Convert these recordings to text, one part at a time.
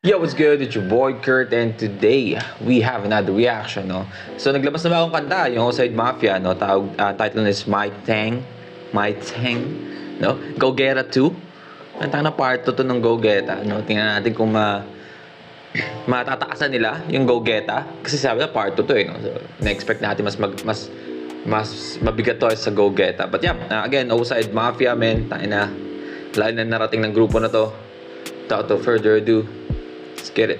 Yo, what's good? It's your boy Kurt, and today we have another reaction, no? So, naglabas na ba akong kanta, yung Outside Mafia, no? Title is My Tang, no? Go Geta 2. Kanta na part 2 to ng Go Geta, no? Tingnan natin kung matataasan nila yung Go Geta. Kasi sabi na part 2 to, eh, no? So, na-expect natin mas mabigat to sa Go Geta. But yeah, again, Outside Mafia, man. Tayo na. Lahat na narating ng grupo na to. Without further ado, let's get it.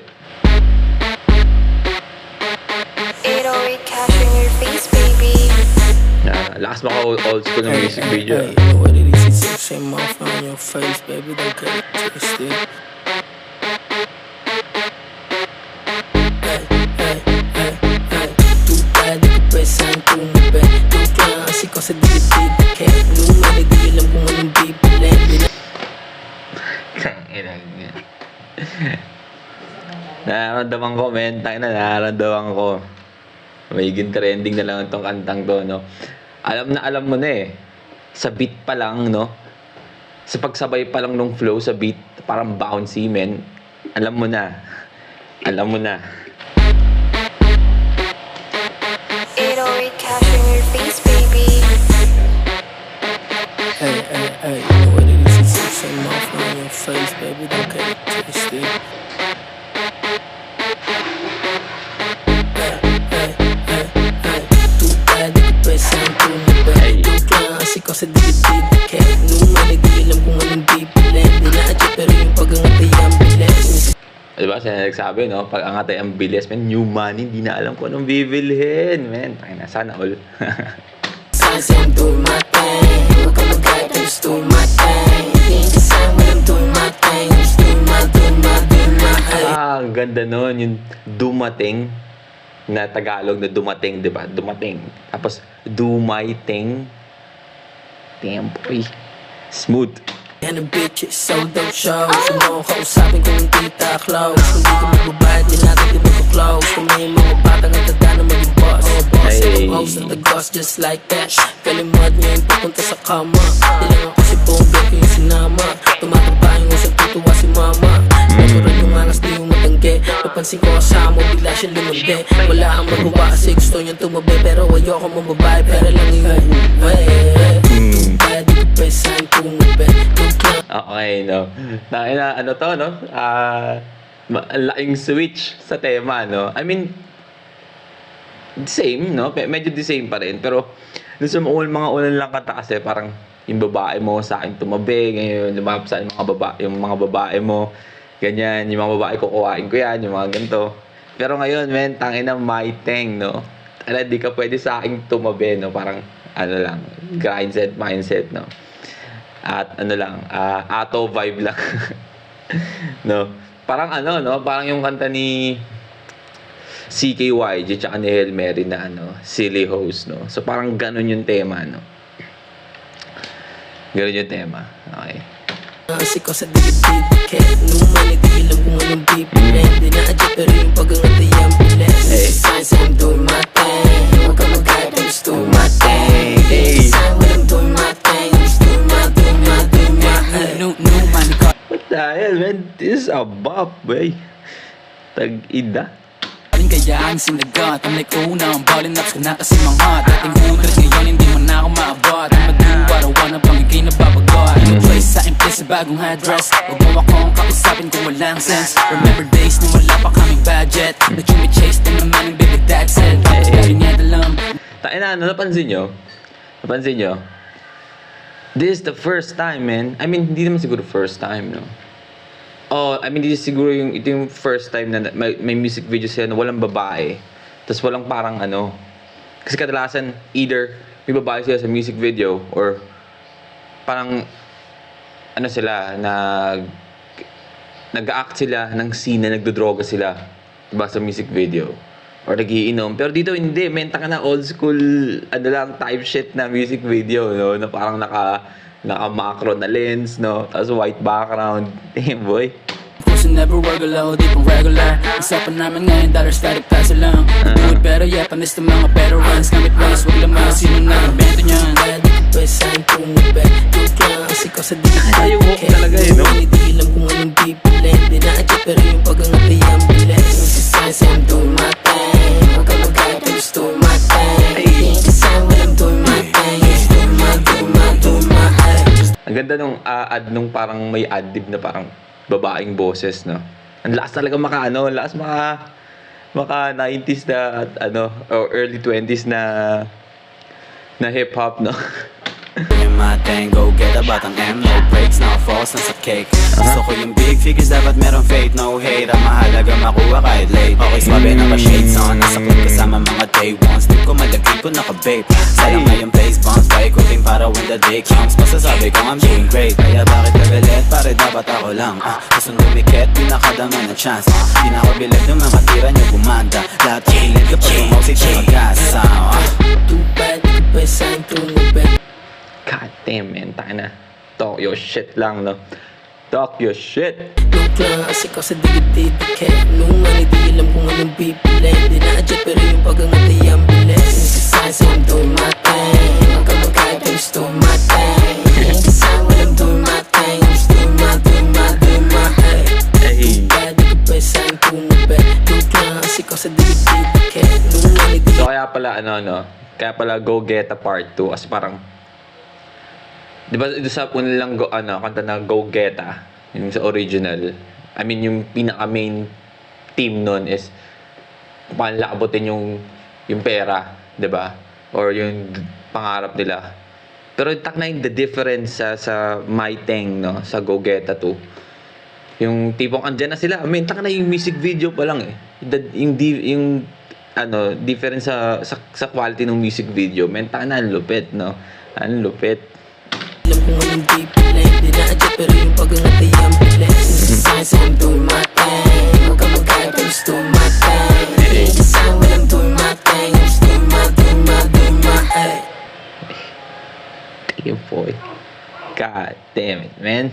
808 cash in your face, baby. Last mga old school na music video. You know what it is, it's the same off on your face, baby, don't get it twisted. Tu pwede ko pesan kung mabe. Tu klase ko sa dilid kaya lumari di alam kung anong bibilin. Nararamdaman ko, men. Nararamdaman ko. Magiging trending na lang itong kantang to, no? Alam mo na eh. Sa beat pa lang, no? Sa pagsabay pa lang ng flow sa beat, parang bouncy, men. Alam mo na. 808 cash in your face, baby. Hey, you know what it is, it's the same off on your face, baby, don't get it twisted. Ko sa dilid kaya lumari di alam kung anong bibilin. Dinaadya pero yung pag-angatay ang bilis. Diba? Siya nagsabi, no? Pag angatay ang bilis, men, new money, hindi na alam kung anong bibilhin, men. Tayo na, sana all. Kasi I'm doing my thing. Huwag ka mag-hype, I'm just doing my thing. Hindi kasama lang doing my thing. I'm just doing my Ang ganda nun, yung dumating na Tagalog na dumating, diba? Dumating. Tapos, do my thing. Damn, boy. Smooth. And the bitch is so dope show. Gusto mo kausapin kung hindi ta close. Kung di ka magbabayad, di natin di magka-close. Kung may mga batang at tanda na maging boss. Hey. I'm host of the ghost just like that. Kalimad niya yung pupunta sa kama. Di lang ako si Bongbek yung sinama. Tumatapahin mo sa tutuwa si mama. Natural yung alas di yung matangge. Napansin ko kasama, bigla siya lumande. Wala ang magawa kasi gusto niyang tumabi. Pero ayoko mong babae, pero lang yung pwede ko pesan kung mabe. Okay, no? Ano to, no? Laking switch sa tema, no? I mean, same, no? Medyo the same pa rin. Pero, dun sa mga unang lang kanta kasi, parang yung babae mo sa akin tumabi, ngayon lumapsa yung mga babae mo, ganyan, yung mga babae kukuhain ko yan, yung mga ganito. Pero ngayon, men, tangin na my thing, no? Di ka pwede sa akin tumabi, no? Parang, ano lang, grind mindset, no? At ano lang, ato vibe lang. No? Parang ano, no? Parang yung kanta ni CKYG tsaka ni Hail Mary na ano, Silly Host, no? So parang ganun yung tema, no? Ganun yung tema. Okay. Kasi ko sa dilid kaya lumari di alam kung anong bibilin. Dinaadya pero yung pag-angatay ang bilis. Hey. Kasi I'm doing my thing. Huwag ka mag-hype, I'm just doing my thing. Hey. Kasama lang doing my thing. I'm just doing my What the hell, man? This is a bop, boy. Tag-ida. Kaya ang sinagat ang like una ang ballin ups ko na kasi mga dating hudres ngayon hindi mo na ako maabot ang maduwarawan ang pangigay na babagot no place sa place sa bagong address huwag mo akong kausapin kung walang sense remember days na wala pa kaming budget na chumi-chase din naman ang baby dad said tapos kaya niya dalam tayo na, ano, napansin nyo? This is the first time, man. I mean, hindi naman siguro first time, no? Oh, I mean, ito yung first time na may music video sila na walang babae. Tapos walang parang ano. Kasi kadalasan, either may babae sila sa music video or parang ano sila, nag-act sila ng scene na nagdodroga sila. Diba, sa music video. Or nagiinom. Pero dito hindi, menta ka na old school, ano lang, type shit na music video, no? Na parang naka-macro na lens, no? Tapos white background. Damn, boy. Puso never regular, di pang regular usapan namin ngayon, dollar static peso lang do it better, yeah, panis ng mga veterans gamit ways, wag lamang sino na invento niyan. pa sa'kin tumabi. Joke lang kasi ko sa Ay, yung hook talaga eh, no? Hindi alam kung anong bibilin. Di na-adjust pero yung pag-angat ay ang bilis. Yung design sa'yo I'm doing my thing. Huwag ka mag-hype, I'm just doing my thing. Yung design when I'm doing my thing. Just doing my Ang ganda nung ad nung parang may ad-lib na parang babaeng boses, no? Ang lakas talaga ang lakas maka 90s na at or early 20s na hip hop, no? Doing my thing, go get a batang M. No breaks, no falls, nasa cake. Gusto ko yung big figures, dapat meron faith. No hate, ang mahalaga makuha kahit late. Okay, swabe, naka-shades on. Nasa club kasama mga day ones. Tip ko malagay ko naka-vape. Sayang nga yung place bounce, paikutin para when the day comes. Masasabi ko I'm doing great. Kaya bakit kagalit? Pare dapat ako lang. Gusto lumikit, di nakadama ng chance. Di na ako bilib ng mga tira niyo gumanda. Lahat ang hilig kapag umausit siya mag-asa. Too bad, di ka pa sa'kin tumabi. God damn, man. Tayo na. Talk your shit lang, no? Talk your shit. Joke lang kasi ko sa dikit-dikit. Nung hindi alam kung anong bibilin. Di na-adjust pero yung pag-angat ay ang bilis. Yung design sa'yo I'm doing my thing. Huwag ka mag-hype, I'm just doing my thing. Yung design when I'm doing my thing. I'm just doing my hey. Hey. Bad, di ka pa sa'kin tumabi. Joke lang kasi ko sa dikit-dikit. Nung hindi So kaya pala kaya pala Go Get a Part 2 as parang di ba ito sa una lang kanta na Go Geta, yung sa original. I mean yung pinaka main theme nun is paano nila abutin yung pera, di ba? Or yung pangarap nila. Pero takna yung the difference sa My Thing, no, sa Go Geta 2. Yung tipong andyan na sila. I mean, takna yung music video pa lang eh. Yung difference sa quality ng music video. Men, takna ang lupit, no? Ang lupit. alam kung anong bibilin. Di na-adjust pero yung pag-angat ay ang bilis. Yung design sa'yo I'm doing my thing. Huwag ka mag-hype, I'm just doing my thing. Yung design when I'm doing my thing. I'm just doing my hey. Damn, boy. God damn it, man.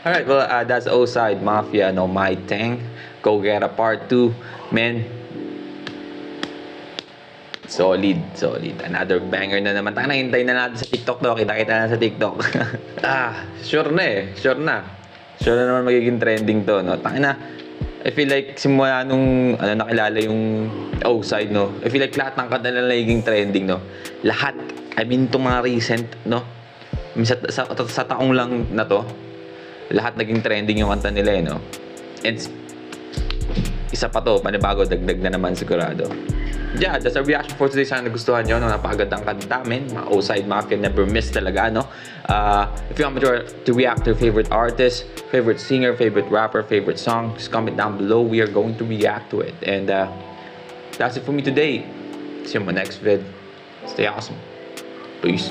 Alright, well, that's O-Side Mafia, no, My Thing. Go Get a Part 2. Man, solid. Another banger na naman. Taka na, hintayin na natin sa TikTok to. Kita-kita na sa TikTok. Sure na. Sure na naman magiging trending to, no? Taka na, I feel like simula nung nakilala yung O-Side, no? I feel like lahat ng kanta na nagiging trending, no? Lahat. I mean, itong mga recent, no? Sa taong lang na to, lahat naging trending yung kanta nila, no? And isa pa to, panibago, dagdag na naman sigurado. Yeah, that's our reaction for today. Sana nagustuhan nyo, no? Napakagandang kanta namin. Mga O-Side Mafia, never miss talaga, no? If you want me to react to your favorite artist, favorite singer, favorite rapper, favorite song, just comment down below. We are going to react to it. And that's it for me today. See you in my next vid. Stay awesome. Peace.